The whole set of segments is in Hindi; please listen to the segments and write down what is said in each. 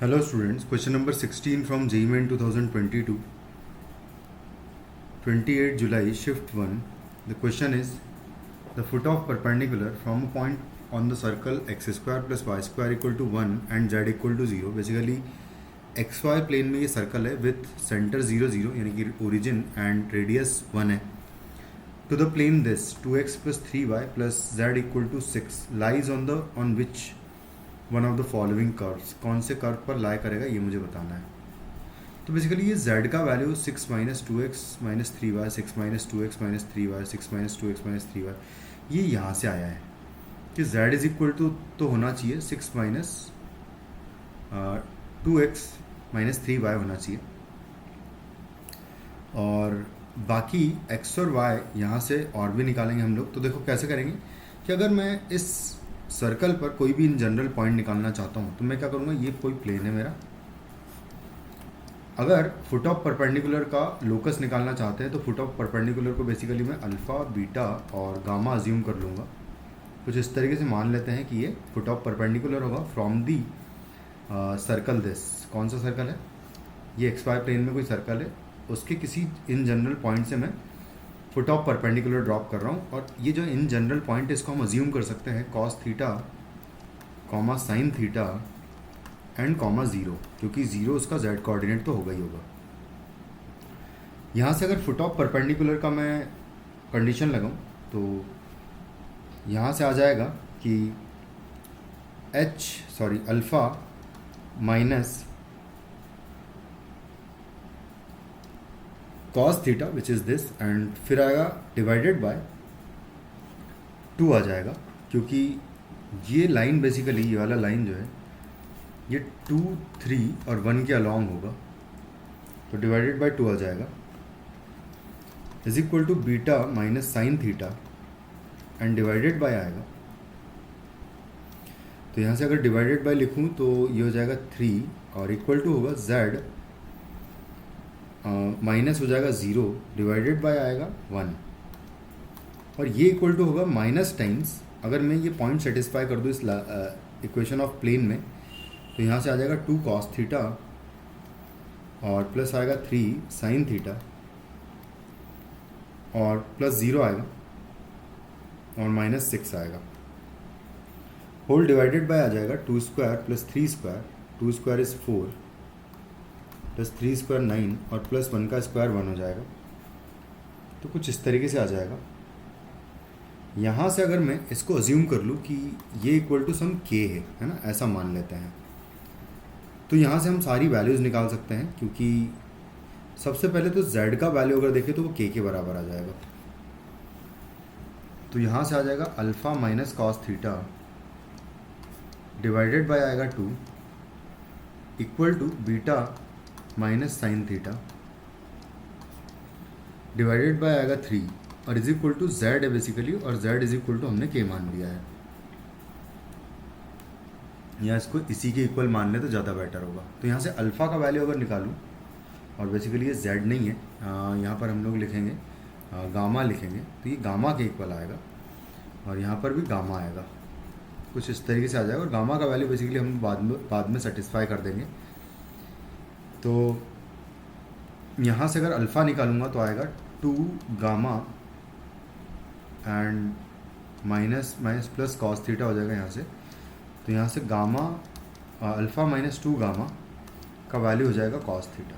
Hello students, question number 16 from JEE Main 2022, 28 July, shift 1. The question is, the foot of perpendicular from a point on the circle x square plus y square equal to 1 and z equal to 0. Basically xy plane में ये सर्कल है with center 0 0 यानी कि origin and radius 1 है. To the plane this 2x plus 3y plus z equal to 6 lies on which one of the following curves. कौन से कर्व पर लाई करेगा ये मुझे बताना है. तो बेसिकली ये z का value 6 minus 2x minus 3y 6 minus 2x minus 3y 6 minus 2x minus 3y ये यहाँ से आया है कि z इज इक्वल टू तो होना चाहिए 6 माइनस 2x माइनस 3y होना चाहिए, और बाकी x और y यहाँ से और भी निकालेंगे हम लोग. तो देखो कैसे करेंगे कि अगर मैं इस सर्कल पर कोई भी इन जनरल पॉइंट निकालना चाहता हूँ तो मैं क्या करूँगा, ये कोई प्लेन है मेरा. अगर फुट ऑफ परपेंडिकुलर का लोकस निकालना चाहते हैं तो फुट ऑफ परपेंडिकुलर को बेसिकली मैं अल्फ़ा बीटा और गामा अज्यूम कर लूँगा. कुछ इस तरीके से मान लेते हैं कि ये फुट ऑफ परपेंडिकुलर होगा फ्रॉम दी सर्कल दिस. कौन सा सर्कल है ये, एक्स वाई प्लेन में कोई सर्कल है, उसके किसी इन जनरल पॉइंट से मैं फुट ऑफ परपेंडिकुलर ड्रॉप कर रहा हूँ. और ये जो इन जनरल पॉइंट है इसको हम अज्यूम कर सकते हैं cos theta comma sign theta and comma zero, क्योंकि ज़ीरो उसका जेड कोऑर्डिनेट तो होगा ही होगा. यहाँ से अगर फुट ऑफ परपेंडिकुलर का मैं कंडीशन लगाऊँ तो यहाँ से आ जाएगा कि alpha minus cos theta which is this and फिर आएगा डिवाइडेड बाय 2 आ जाएगा, क्योंकि ये लाइन बेसिकली ये वाला लाइन जो है ये 2 3 और 1 के अलॉन्ग होगा. तो डिवाइडेड बाय 2 आ जाएगा is equal to beta minus sine theta and divided by आएगा. तो यहाँ से अगर डिवाइडेड बाय लिखूँ तो ये हो जाएगा 3 और इक्वल टू होगा z माइनस हो जाएगा 0 डिवाइडेड बाय आएगा 1, और ये इक्वल टू होगा माइनस टाइम्स. अगर मैं ये पॉइंट सेटिस्फाई कर दूँ इस इक्वेशन ऑफ प्लेन में तो यहाँ से आ जाएगा 2 कॉस थीटा और प्लस आएगा 3 साइन थीटा और प्लस 0 आएगा और माइनस 6 आएगा. होल डिवाइडेड बाय आ जाएगा 2 square plus 3 square, 2 square is 4 plus 3 square 9 और प्लस 1 का स्क्वायर 1 हो जाएगा. तो कुछ इस तरीके से आ जाएगा. यहाँ से अगर मैं इसको अज्यूम कर लूँ कि ये इक्वल टू सम k है ना, ऐसा मान लेते हैं, तो यहाँ से हम सारी वैल्यूज़ निकाल सकते हैं. क्योंकि सबसे पहले तो z का वैल्यू अगर देखें तो वो k के बराबर आ जाएगा. तो यहाँ से आ जाएगा alpha minus cos theta divided by आएगा 2 equal to beta minus sine theta divided by आएगा 3 और इज इक्वल टू जेड है बेसिकली, और जेड इज इक्वल टू हमने के मान लिया है, या इसको इसी के इक्वल मान ले तो ज़्यादा बेटर होगा. तो यहाँ से अल्फ़ा का वैल्यू अगर निकालूँ, और बेसिकली ये जेड नहीं है, यहाँ पर हम लोग लिखेंगे गामा लिखेंगे, तो ये गामा के इक्वल आएगा और यहाँ पर भी गामा आएगा. कुछ इस तरीके से आ जाएगा, और गामा का वैल्यू बेसिकली हम बाद में सेटिस्फाई कर देंगे. तो यहाँ से अगर अल्फ़ा निकालूंगा तो आएगा 2 gamma and minus minus plus cos theta हो जाएगा यहाँ से. तो यहाँ से गामा अल्फ़ा माइनस 2 गामा का वैल्यू हो जाएगा कॉस थीटा.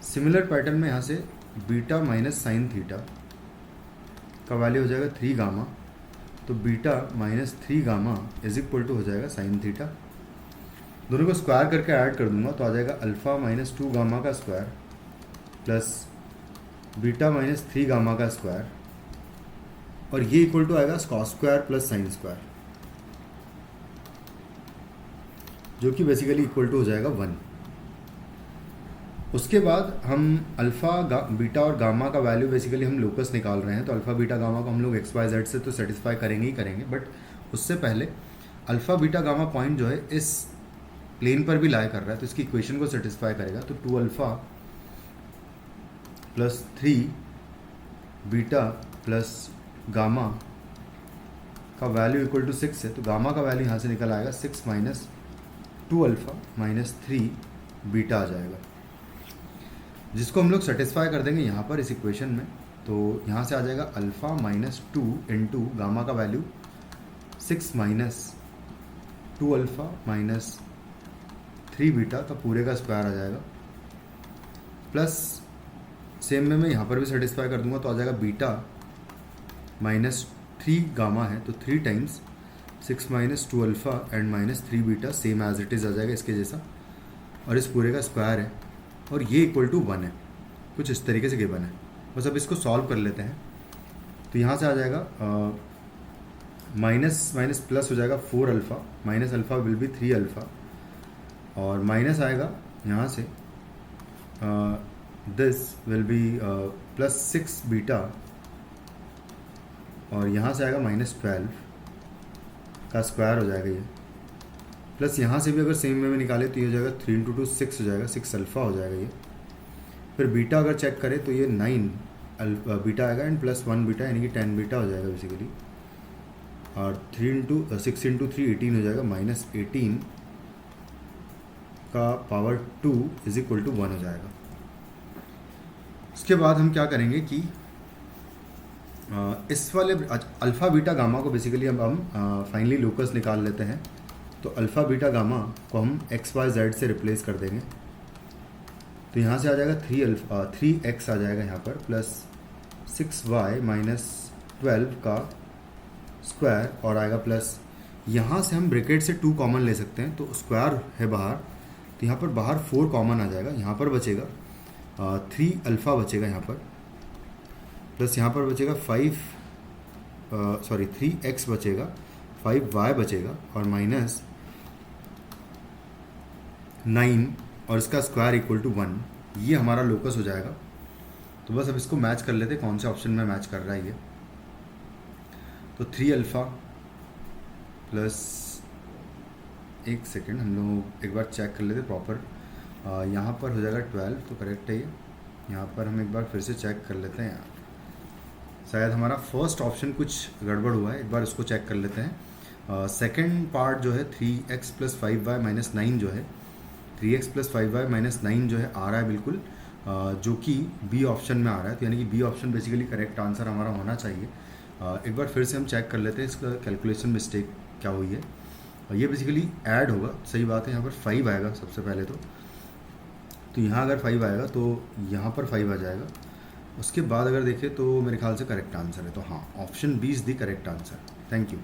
सिमिलर पैटर्न में यहाँ से बीटा माइनस साइन थीटा का वैल्यू हो जाएगा 3 गामा, तो beta minus 3 gamma is equal to हो जाएगा साइन थीटा. दोनों को स्क्वायर करके ऐड कर दूंगा तो आ जाएगा अल्फ़ा माइनस 2 गामा का square plus beta minus 3 gamma का स्क्वायर, और ये इक्वल टू आएगा cos square plus sine square, जो कि बेसिकली इक्वल टू हो जाएगा 1. उसके बाद हम अल्फ़ा बीटा और गामा का वैल्यू बेसिकली हम लोकस निकाल रहे हैं, तो अल्फ़ा बीटा गामा को हम लोग एक्स वाई जेड से तो सेटिस्फाई करेंगे ही करेंगे, बट उससे पहले अल्फ़ा बीटा गामा पॉइंट जो है इस प्लेन पर भी लाई कर रहा है, तो इसकी इक्वेशन को सेटिस्फाई करेगा. तो 2 alpha plus 3 beta plus gamma का वैल्यू इक्वल टू 6 है, तो गामा का वैल्यू यहाँ से निकल आएगा 6 माइनस 2 अल्फ़ा माइनस 3 बीटा आ जाएगा, जिसको हम लोग सेटिस्फाई कर देंगे यहाँ पर इस इक्वेशन में। तो यहाँ से आ जाएगा अल्फ़ा माइनस 2 इंटू गामा का value 6 minus 2 alpha minus 3 beta का पूरे का स्क्वायर आ जाएगा, प्लस सेम में मैं यहाँ पर भी सेटिस्फाई कर दूंगा तो आ जाएगा बीटा माइनस 3 गामा है तो 3 times 6 minus 2 alpha and minus 3 beta same as it is आ जाएगा इसके जैसा, और इस पूरे का स्क्वायर है और ये इक्वल टू 1 है, कुछ इस तरीके से गिवन है। बस अब इसको सॉल्व कर लेते हैं। तो यहाँ से आ जाएगा माइनस माइनस प्लस हो जाएगा 4 alpha minus alpha will be 3 alpha, और माइनस आएगा यहाँ से this will be plus 6 beta, और यहाँ से आएगा माइनस 12 का स्क्वायर हो जाएगा ये, प्लस यहाँ से भी अगर सेम वे में निकाले तो ये हो जाएगा 3 इंटू 2 6 हो जाएगा, 6 अल्फ़ा हो जाएगा ये। फिर बीटा अगर चेक करें तो ये 9 बीटा आएगा एंड प्लस 1 बीटा यानी कि 10 बीटा हो जाएगा बेसिकली, और 6 इंटू 3 18 हो जाएगा, माइनस 18 का पावर 2 इज इक्वल टू 1 हो जाएगा। उसके बाद हम क्या करेंगे कि इस वाले अल्फ़ा बीटा गामा को बेसिकली अब हम फाइनली लोकस निकाल लेते हैं। तो अल्फ़ा बीटा गामा को हम एक्स वाई जेड से रिप्लेस कर देंगे। तो यहाँ से आ जाएगा 3x आ जाएगा यहाँ पर, प्लस 6y माइनस 12 का स्क्वायर, और आएगा प्लस यहाँ से हम ब्रैकेट से 2 कॉमन ले सकते हैं तो स्क्वायर है बाहर, तो यहाँ पर बाहर 4 कॉमन आ जाएगा, यहाँ पर बचेगा 3 अल्फ़ा बचेगा यहाँ पर, प्लस यहाँ पर बचेगा 3x बचेगा, 5y बचेगा, और माइनस 9 और इसका स्क्वायर इक्वल टू 1, ये हमारा लोकस हो जाएगा। तो बस अब इसको मैच कर लेते हैं कौन से ऑप्शन में मैच कर रहा है ये। तो 3 अल्फ़ा प्लस, एक सेकेंड हम लोग एक बार चेक कर लेते प्रॉपर, यहाँ पर हो जाएगा 12 तो करेक्ट है ये। यहाँ पर हम एक बार फिर से चेक कर लेते हैं यार, शायद हमारा फर्स्ट ऑप्शन कुछ गड़बड़ हुआ है, एक बार उसको चेक कर लेते हैं। सेकंड पार्ट जो है 3x प्लस 5y माइनस 9 जो है 3x प्लस 5y माइनस 9 जो है आ रहा है बिल्कुल, जो कि बी ऑप्शन में आ रहा है, तो यानी कि B option basically correct answer हमारा होना चाहिए। एक बार फिर से हम चेक कर लेते हैं इसका कैलकुलेशन मिस्टेक क्या हुई है। ये बेसिकली ऐड होगा, सही बात है, यहाँ पर 5 आएगा सबसे पहले तो यहाँ अगर 5 आएगा तो यहाँ पर 5 आ जाएगा। उसके बाद अगर देखें तो मेरे ख्याल से करेक्ट आंसर है, तो हाँ option B is the correct answer. Thank you.